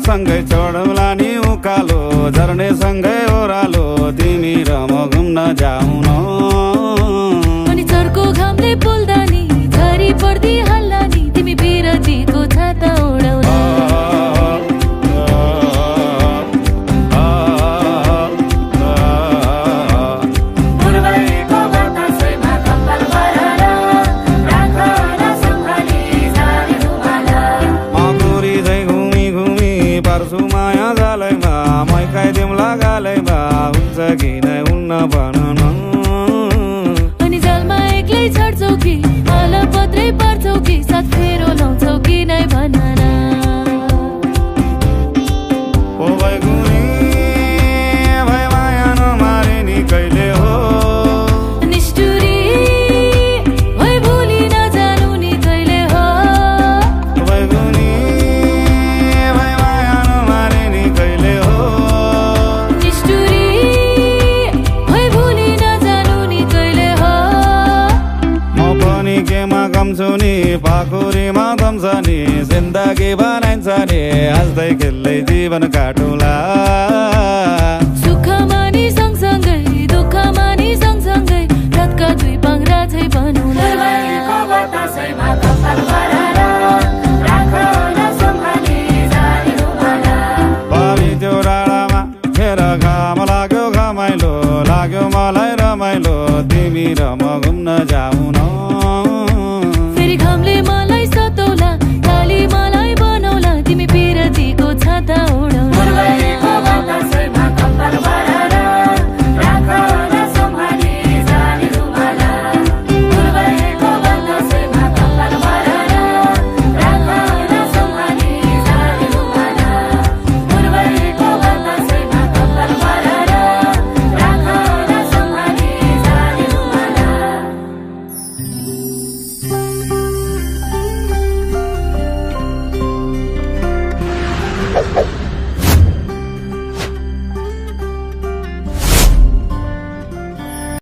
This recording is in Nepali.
सँगै चढौला नि उकालो झर्ने सँगै ओह्रालो तिमी र म घुम्न जाउँ न अनि चर्को घामले पोल्दा नि झरी पर्दी हल्ला नि तिमी बिरतीको छाता ओढाउला पर्छु माया जालैमा मै खाइदिउँला गालैमा हुन्छ कि नै हुन्न भन न अनि जालमा एक्लै छड्छौ कि माला पत्रै पार्छौ कि साथ फेरो लाउँछौ कि नै भन न ओ बैगुनी भै माया नमारे नि कहिले हो निष्ठुरी भै भुली नजानु नि कहिले हो बैगुनी भै माया नमारे नि कहिले हो निष्ठुरी भै भुली नजानु नि कहिले हो म पनि केमा कम छु नि पाखुरीमा दम छ नि जिन्दगी बनाइन्छ नि हाँस्दै खेल्दै जीवन काटुला सुखमा नि सँगसँगै दुःखमा नि सँगसँगै रातका दुई पाङ्ग्रा चाहिँ बनौला पानी त्यो डाँडामा खेर घाम लाग्यो घमाइलो लाग्यो मलाई रमाइलो तिमी र म घुम्न जाउँ न फेरि घामले